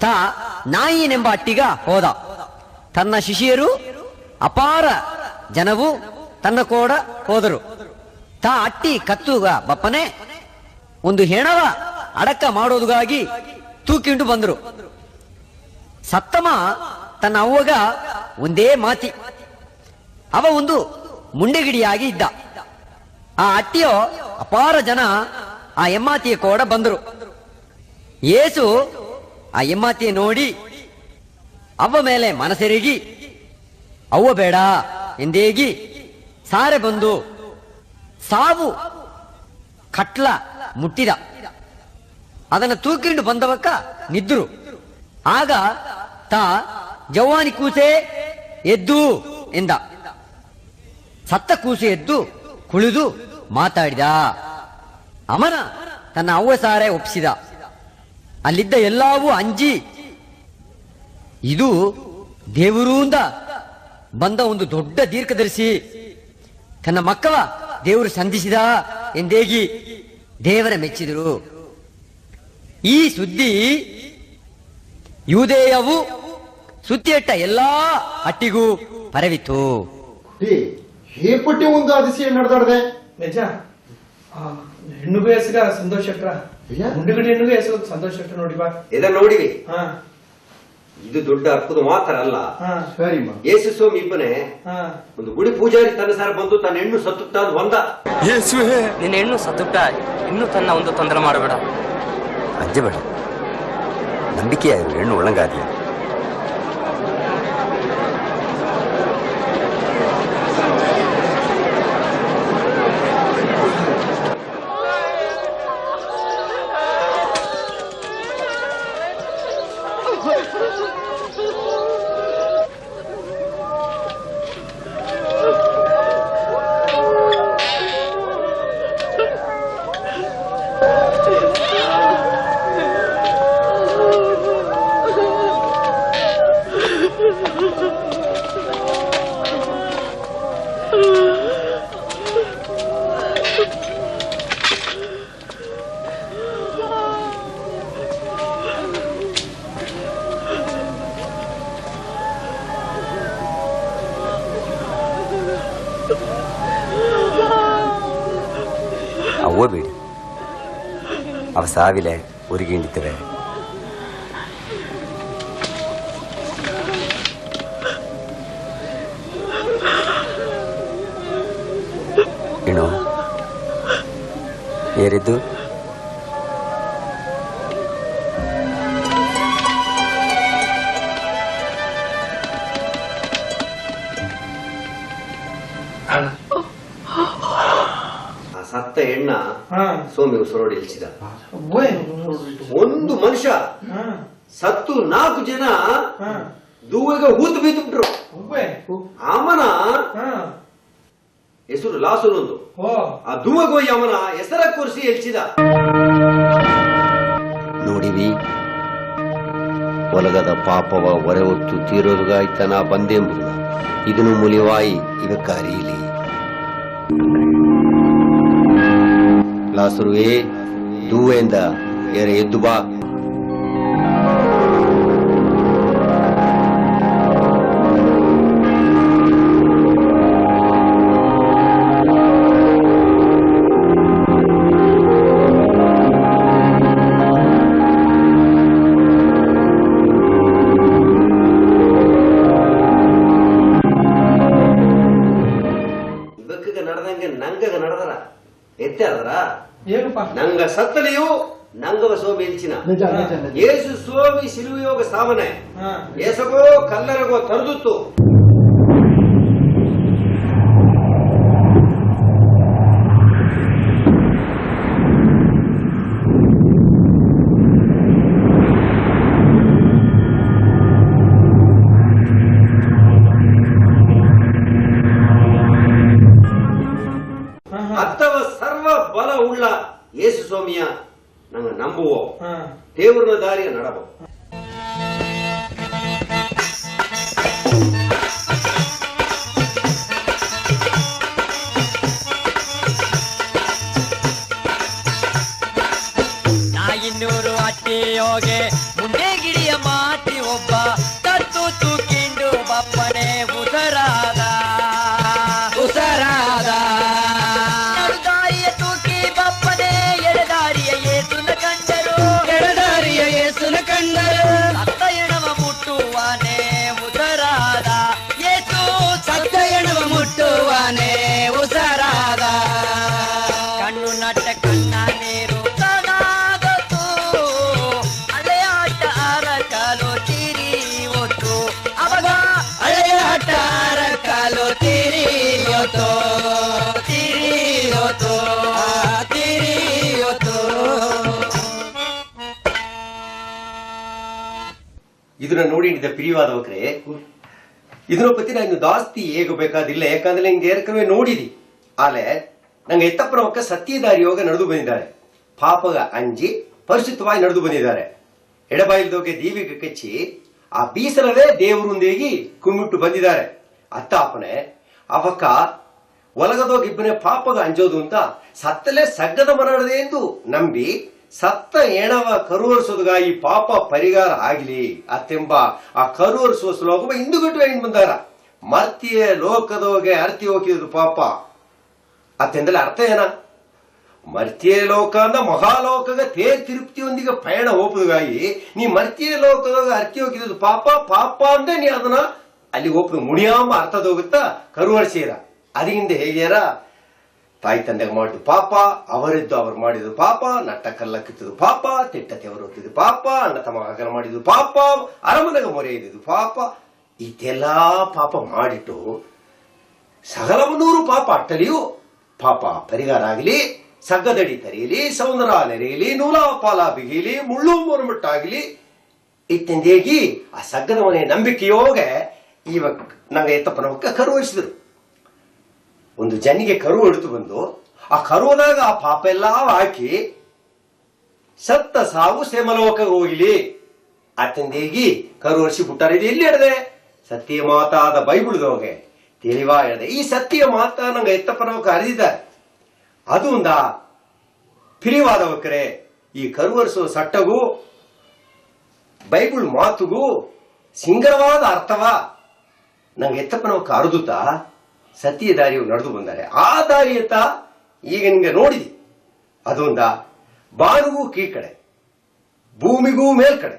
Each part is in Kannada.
ತಾ ನಾಯಿನೆಂಬ ಅಟ್ಟಿಗ ಹೋದ. ತನ್ನ ಶಿಷ್ಯರು ಅಪಾರ ಜನವು ತನ್ನ ಕೋಡ ಹೋದರು. ತಾ ಅಟ್ಟಿ ಕತ್ತುಗ ಬಪ್ಪನೆ ಒಂದು ಹೆಣವ ಅಡಕ ಮಾಡೋದುಗಾಗಿ ತೂಕಿಂಡು ಬಂದರು. ಸತ್ತಮ ತನ್ನ ಅವ್ವಗ ಒಂದೇ ಮಾತಿ. ಅವ ಒಂದು ಮುಂಡೆಗಿಡಿಯಾಗಿ ಇದ್ದ. ಆ ಅಟ್ಟಿಯೋ ಅಪಾರ ಜನ ಆ ಎಮ್ಮಾತಿಯ ಕೋಡ ಬಂದರು. ಯೇಸು ಆ ಎಮ್ಮಾತಿಯ ನೋಡಿ ಅವ್ವ ಮೇಲೆ ಮನಸೆರಗಿ ಅವ್ವ ಬೇಡ ಎಂದೇಗಿ ಸಾರೆ ಬಂದು ಸಾವು ಕಟ್ಲ ಮುಟ್ಟಿದ. ಅದನ್ನು ತೂಕಿಂಡು ಬಂದವಕ್ಕ ನಿದ್ರು. ಆಗ ತಾ ಜವಾನಿ ಕೂಸೆ ಎದ್ದು ಎಂದ. ಸತ್ತ ಕೂಸು ಎದ್ದು ಕುಳಿದು ಮಾತಾಡಿದ. ಅವನ ತನ್ನ ಅವ್ವ ಸಾರೆ ಒಪ್ಪಿಸಿದ. ಅಲ್ಲಿದ್ದ ಎಲ್ಲವೂ ಅಂಜಿ ಇದು ದೇವರಿಂದ ಬಂದ ಒಂದು ದೊಡ್ಡ ದೀರ್ಘದರ್ಶಿ, ತನ್ನ ಮಕ್ಕಳ ದೇವರು ಸಂಧಿಸಿದ ಎಂದೇಗಿ ದೇವರ ಮೆಚ್ಚಿದರು. ಈ ಸುದ್ದಿ ಯೂದೇಯವು ಸುತ್ತಿಯಟ್ಟ ಎಲ್ಲಾ ಹಟ್ಟಿಗೂ ಪರವಿತು. ಏಪಟ್ಟಿ ಒಂದು ಅದಿಶಯ ನಡೆದಾಡ್ದೆ ನಿಜ. ಹೆಣ್ಣುಗೂ ಹೆಸಗ ಸಂತೋಷ ಮುಂಡುಗಡೆ ಹೆಣ್ಣುಗೂ ಹೆಸರು ಸಂತೋಷ ನೋಡಿ ಬಾ. ಇದನ್ನ ನೋಡಿವಿ. ಇದು ದೊಡ್ಡ ಅಪ್ಪದು ಮಾತ್ರ ಅಲ್ಲ. ಯೇಸು ಸ್ವಾಮಿ ಇಬ್ಬನೇ ಒಂದು ಗುಡಿ ಪೂಜಾರಿ ತನ್ನ ಸಾರ ಬಂದು ತನ್ನ ಹೆಣ್ಣು ಸತ್ತುತ್ತ ಒಂದ. ನಿನ್ನ ಹೆಣ್ಣು ಸತ್ತುಟ್ಟ ಇನ್ನೂ ತನ್ನ ಒಂದು ತೊಂದರೆ ಮಾಡಬೇಡ. ಅಂಜಬೇಡ, ನಂಬಿಕೆಯಾಗಿರು, ಹೆಣ್ಣು ಒಳಗಾದಿ. ಅವ್ವಬೇಡಿ, ಅವ ಸಾವಿಲೆ ಊರಿಗೆ ಹಿಂಡಿತವೆ. ಏನು ಏರಿದ್ದು ಸತ್ತ ಹೆಣ್ಣ ಸೋಮಿ ಉಸಿರೋಡಿ ಇಳಿಸಿದ. ಒಂದು ಮನುಷ್ಯ ಸತ್ತು 4 ಜನ ದೂವಾಗ ಹೂತು ಬೀದ್ಬಿಟ್ರು. ಅವನ ಹೆಸರು ಲಾಸುರೊಂದು. ಆ ದೂವಾಗ ಹೋಗಿ ಅವನ ಹೆಸರ ಕೂರಿಸಿ ಎಲ್ಸಿದ. ನೋಡಿವಿ, ಒಲಗದ ಪಾಪವ ಹೊರೆ ಹೊತ್ತು ತೀರೋದುಗಾಯ್ತನ ಬಂದೆಂಬುದು ಇದನ್ನು ಮುಲಿವಾಯಿ ಇವಕ್ಕ ಅರಿಯಲಿ. ಲಾಸುರುವೇ, ದೂವೆಂದ ಏರೆ ಎದ್ದು ಬಾ. ಬೆಕ್ಕಗ ನಡೆದಂಗೆ ನಂಗಗ ನಡೆದರ ಎತ್ತೆ ಅದರ ನಂಗ ಸತ್ತಲಿಯು ನಂಗವ ಸೋಮಿ ಇಲ್ಚಿನ. ಯೇಸು ಸೋಮಿ ಸಿಲುವೆಯೋಗ ಸಾಮನೆ ಏಸಗೋ ಕಲ್ಲರಗೋ ತರದುತ್ತು. ಅತ್ತವ ಸರ್ವ ಬಲ ಉಳ್ಳ ಯೇಸು ಸ್ವಾಮಿಯ ನಂಗ ನಂಬುವೋ ದೇವರನ ದಾರಿಯ ನಡಬೋ. ನಾ 200 ಅಟ್ಟಿಯೋಗೆ ಮುಂಡೆ ಗಿಡಿಯಮ್ಮ ಬಂದರು ಸತ್ತ ಎಣವ ಮುಟ್ಟುವಾನೆ ಉಸರಾದ ಯೇಸು ಸತ್ತ ಎಣವ ಮುಟ್ಟುವಾನೆ ಉಸರಾದ ಕಣ್ಣು ನಟ್ಟ ಕಣ್ಣ ನೀರು ಕಣಾಗತು ಹಳೆಯಾಟ ಅರಕಲು ತಿರಿಯೋತು ಅವಾಗ ಹಳೆಯಾಟ ಅರಕಲು ತಿರಿಯೋತು ತಿರಿಯೋತು ತಿರಿಯೋತು. ಇದನ್ನ ನೋಡಿ ಪ್ರಿಯವಾದವಕ್ರೆ, ಇದರ ಪತಿ ನಾನು ಜಾಸ್ತಿ ಹೇಗ ಬೇಕಾದಿಲ್ಲ, ಯಾಕಂದ್ರೆ ನಿಂಗೆ ಏರ್ಕವೇ ನೋಡಿದಿ. ಆಲೆ ನಂಗೆ ಎತ್ತಪ್ಪನವಕ್ಕ ಸತ್ಯದಾರಿಯೋಗ ನಡೆದು ಬಂದಿದ್ದಾರೆ, ಪಾಪಗ ಅಂಜಿ ಪರಿಶುದ್ಧವಾಗಿ ನಡೆದು ಬಂದಿದ್ದಾರೆ. ಎಡಬಾಯಿಲ್ದೋಗೆ ದೀವಿಗೆ ಕಚ್ಚಿ ಆ ಬೀಸಲವೇ ದೇವರುಂದೇಗಿ ಕುಮ್ಮಿಟ್ಟು ಬಂದಿದ್ದಾರೆ. ಅತ್ತಾಪನೆ ಅವಕ್ಕ ಒಲಗದೋಗಿಬ್ಬನೇ ಪಾಪಗ ಅಂಜೋದು ಅಂತ ಸತ್ತಲೇ ಸಗ್ಗದ ಮನಡದೆ ಎಂದು ನಂಬಿ ಸತ್ತ ಎಣವ ಕರುವರಿಸೋದುಗ ಈ ಪಾಪ ಪರಿಹಾರ ಆಗಲಿ ಅತ್ತೆಂಬ ಆ ಕರುವರಿಸುವ ಶ್ಲೋಕ ಹಿಂದುಗಟ್ಟು ಹೆಣ್ಣು ಬಂದಾರ. ಮರ್ತಿಯ ಲೋಕದೋಗೆ ಅರ್ತಿ ಹೋಗಿದ್ದು ಪಾಪ ಅತ್ತೆಂದ್ರೆ ಅರ್ಥ ಏನ? ಮರ್ತಿಯ ಲೋಕ ಅಂದ ಮಹಾಲೋಕಗ ತಿರುಪ್ತಿಯೊಂದಿಗೆ ಪಯಣ ಹೋಗುದುಗಾಗಿ ನೀ ಮರ್ತಿಯ ಲೋಕದಾಗ ಅರ್ತಿ ಹೋಗಿದ್ದು ಪಾಪ ಪಾಪ ಅಂದ್ರೆ ನೀ ಅದನ್ನ ಅಲ್ಲಿ ಹೋಗುದು ಮುಣಿಯಾಮ ಅರ್ಥದೋಗುತ್ತಾ ಕರುವರಿಸಿರ. ಅದರಿಂದ ಹೇಗ್ಯಾರ ತಾಯಿ ತಂದೆಗೆ ಮಾಡಿದ್ದು ಪಾಪ, ಅವರಿದ್ದು ಅವರು ಮಾಡಿದ್ದು ಪಾಪ, ನಟ್ಟ ಕಲ್ಲ ಕಿತ್ತದು ಪಾಪ, ತಿಟ್ಟತೆ ಅವರು ಹೊತ್ತಿದ್ದು ಪಾಪ, ಅಣ್ಣ ತಮ್ಮ ಹಗಲ ಮಾಡಿದ್ದು ಪಾಪ, ಅರಮನೆಗೆ ಮೊರೆ ಇದ್ದಿದ್ದು ಪಾಪ. ಇದೆಲ್ಲಾ ಪಾಪ ಮಾಡಿಟ್ಟು ಸಗಲವನೂರು ಪಾಪ ಅಟ್ಟಲಿಯೂ ಪಾಪ ಪರಿಹಾರ ಆಗಲಿ, ಸಗ್ಗದಡಿ ತರೆಯಲಿ, ಸೌಂದರ ನೆರೆಯಲಿ, ನೂಲಾಪಾಲ ಬಿಗಿಲಿ, ಮುಳ್ಳು ಮುರುಮುಟ್ಟಾಗಲಿ ಇತ್ತೆಂದೇಗಿ ಆ ಸಗ್ಗದ ಮನೆ ನಂಬಿಕೆಯೋಗೆ ಇವಾಗ ನಂಗೆ ಎತ್ತಪ್ಪನವಕ್ಕ ಕರುವರಿಸಿದ್ರು. ಒಂದು ಜನಿಗೆ ಕರು ಹೊಡೆದು ಬಂದು ಆ ಕರುವದಾಗ ಆ ಪಾಪ ಎಲ್ಲ ಹಾಕಿ ಸತ್ತ ಸಾವು ಸೇಮಲೋಕ ಹೋಗಿಲಿ ಅತ್ತಂದೇಗಿ ಕರುವರಿಸಿ ಬಿಟ್ಟಾರೆ. ಇದು ಎಲ್ಲಿ ಹಿಡದೆ? ಸತ್ಯ ಮಾತಾದ ಬೈಬುಳ್ದೋಗೆ ತಿಳಿವಾ ಹೇಳಿದೆ. ಈ ಸತ್ಯ ಮಾತಾ ನಂಗೆ ಎತ್ತಪ್ಪನವಕ್ಕ ಅರಿದಿದ್ದಾರೆ. ಅದು ಒಂದ ಪಿರಿವಾದವಕ್ಕರೆ ಈ ಕರುವರಿಸುವ ಸಟ್ಟಗೂ ಬೈಬುಳ್ ಮಾತುಗೂ ಸಿಂಗರವಾದ ಅರ್ಥವ ನಂಗೆ ಎತ್ತಪ್ಪನವಕ್ಕ ಅರ್ದುತ್ತಾ ಸತ್ಯ ದಾರಿಯು ನಡೆದು ಬಂದಾರೆ. ಆ ದಾರಿಯತ್ತ ಈಗ ನಿಂಗೆ ನೋಡಿದಿ. ಅದೊಂದ ಬಾನುಗೂ ಕೀಕಡೆ, ಭೂಮಿಗೂ ಮೇಲ್ಕಡೆ,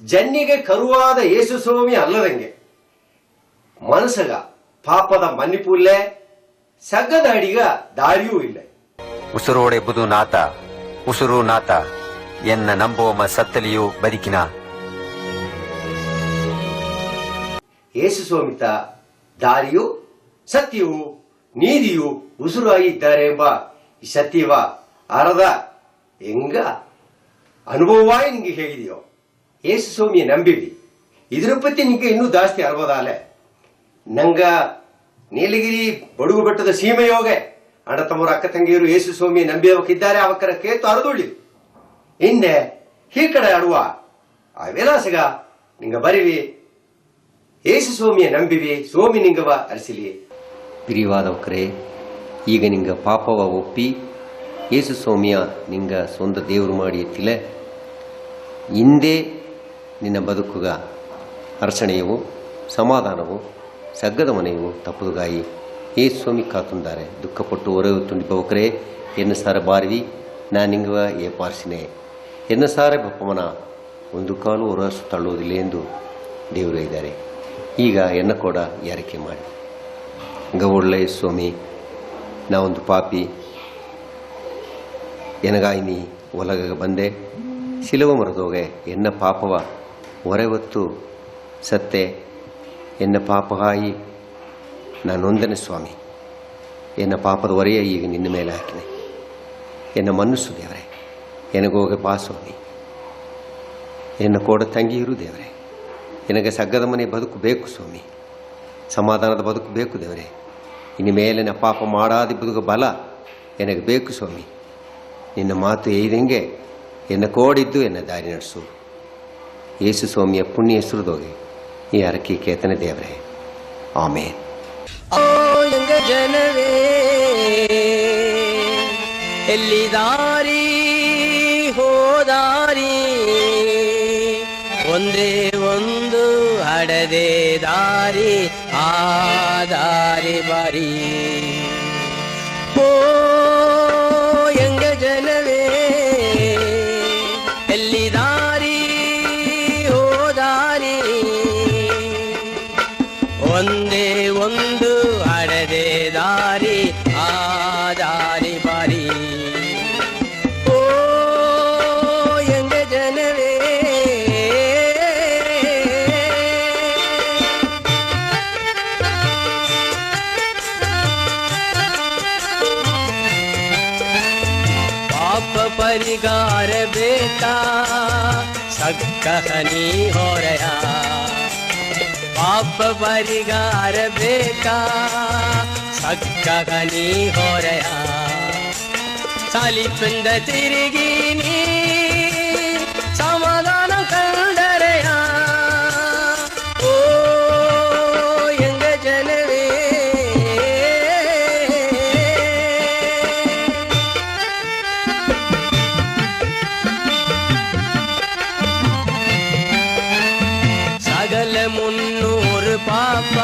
ಜನ್ನಿಗೆ ಕರುವಾದ ಯೇಸು ಸ್ವಾಮಿ ಅಲ್ಲದಂಗೆ ಮನಸ್ಸಗ ಪಾಪದ ಮನ್ನಿಪೂ ಇಲ್ಲೇ, ಸಗ್ಗದ ಅಡಿಗ ದಾರಿಯೂ ಇಲ್ಲ. ಉಸಿರೋಡೆಂಬುದು ನಾತ, ಉಸುರು ನಾತ ಎನ್ನ ನಂಬುವ ಸತ್ತಲಿಯು ಬದುಕಿನ. ಯೇಸು ಸ್ವಾಮಿತ ದಾರಿಯು ಸತ್ಯವು ನೀತಿಯು ಉಸುರಾಗಿ ಇದ್ದಾರೆ ಎಂಬ ಈ ಸತ್ಯವ ಅರದ ಹೆಂಗ ಅನುಭವವಾಗಿ ನಿಂಗೆ ಹೇಗಿದೆಯೋ ಯೇಸು ಸ್ವಾಮಿಯ ನಂಬಿವಿ. ಇದ್ರ ಪತಿ ನಿಂಗೆ ಇನ್ನೂ ಜಾಸ್ತಿ ಅರ್ಬೋದಾಲೆ. ನಂಗ ನೀಲಗಿರಿ ಬಡುಗು ಬೆಟ್ಟದ ಸೀಮೆಯೋಗೆ ಅಣ್ಣ ತಮ್ಮರ ಅಕ್ಕ ತಂಗಿಯರು ಯೇಸು ಸ್ವಾಮಿ ನಂಬಿಯವಕ್ಕಿದ್ದಾರೆ. ಅವಕ್ಕರ ಕೇತು ಅರದೊಳ್ಳಿ ಹಿಂದೆ ಈ ಕಡೆ ಆಡುವ ಆ ವಿಲಾಸಗ ನಿಂಗ ಬರಿವಿ. ಯೇಸು ಸ್ವಾಮಿಯ ನಂಬಿವಿ, ಸ್ವಾಮಿ ನಿಂಗವ ಅರಿಸಿಲಿ. ಪ್ರಿಯವಾದವಕರೇ, ಈಗ ನಿಂಗ ಪಾಪವ ಒಪ್ಪಿ ಯೇಸು ಸ್ವಾಮಿಯ ನಿಂಗ ಸ್ವಂತ ದೇವರು ಮಾಡಿ ಎತ್ತಿಲೆ ಹಿಂದೆ ನಿನ್ನ ಬದುಕುಗ ಅರ್ಚಣೆಯವು ಸಮಾಧಾನವು ಸಗ್ಗದ ಮನೆಯು ತಪ್ಪದುಗಾಯಿ ಯೇಸು ಸ್ವಾಮಿ ಕಾತುಂದಾರೆ. ದುಃಖಪಟ್ಟು ಹೊರವು ತುಂಡಿಪವಕರೇ ಎನ್ನ ಸಾರ ಬಾರಿವಿ ನಾನು ನಿಂಗವ ಏಪಾರ್ಸಿನೆ ಎನ್ನ ಸಾರೆ ಬಪ್ಪಮನ ಒಂದು ಕಾಲು ಹೊರಸು ತಳ್ಳುವುದಿಲ್ಲ ಎಂದು ದೇವರು ಇದ್ದಾರೆ. ಈಗ ಎನ್ನ ಕೂಡ ಯಾರಿಕೆ ಮಾಡಿ ಗವೊಳ್ಳೆ ಸ್ವಾಮಿ, ನಾವೊಂದು ಪಾಪಿ, ಎನಗಾಯಿ ನೀ ಒಲಗ ಬಂದೆ ಶಿಲವ ಮರದೋಗೆ ಎನ್ನ ಪಾಪವ ಹೊರೆವತ್ತು ಸತ್ತೆ ಎನ್ನ ಪಾಪಗಾಯಿ ನಾನೊಂದನೆ ಸ್ವಾಮಿ. ಎನ್ನ ಪಾಪದ ಹೊರೆಯ ಈಗ ನಿನ್ನ ಮೇಲೆ ಹಾಕಿನೆ. ಎನ್ನ ಮನಸ್ಸು ದೇವರೇ ಎನಗೋಗೆ ಬಾ ಸ್ವಾಮಿ. ಎನ್ನ ಕೋಡ ತಂಗಿಯಿರು ದೇವರೇ, ಎನಗೆ ಸಗ್ಗದ ಮನೆ ಬದುಕು ಬೇಕು ಸ್ವಾಮಿ. ಸಮಾಧಾನದ ಬದುಕು ಬೇಕು ದೇವರೇ. ಇನ್ನು ಮೇಲಿನ ಪಾಪ ಮಾಡಾದಿಬ್ಬದುಗ ಬಲ ಎನಗೆ ಬೇಕು ಸ್ವಾಮಿ. ನಿನ್ನ ಮಾತು ಏದಂಗೆ ಎನ್ನ ಕೋಡಿದ್ದು ಎನ್ನ ದಾರಿ ನಡೆಸು. ಯೇಸು ಸ್ವಾಮಿಯ ಪುಣ್ಯ ಹೆಸರುದೋಗೆ ಈ ಹರಕೆ ಕೇತನ ದೇವರೇ, ಆಮೇನ್. ಜನವೇ ಎಲ್ಲಿ ದಾರಿ ಹೋದಾರಿ ಒಂದೇ ಒಂದು ಹಡದೆ ದಾರಿ ಆ ದಾರಿ ಬಾರಿ ಎಂಗ ಜನವೇ ಎಲ್ಲಿ ದಾರಿ ಬೇಕಾ ಸಕ್ಕಹ ನೀ ಹೊರೆಯ ಪಾಪ ಪರಿಗಾರ ಬೇಕಾ ಸಕ್ಕಹ ನೀ ಹೊರೆಯ ಸಲಿಪಿಂದ ತಿರುಗಿ ನೀ ಸಮಾಧಾನ ಕಂಡರೆಯ ಓ ಎಂಗ ಜನವೇ ಸಗಲ ಮುನ್ನೂರು ಪಾಪ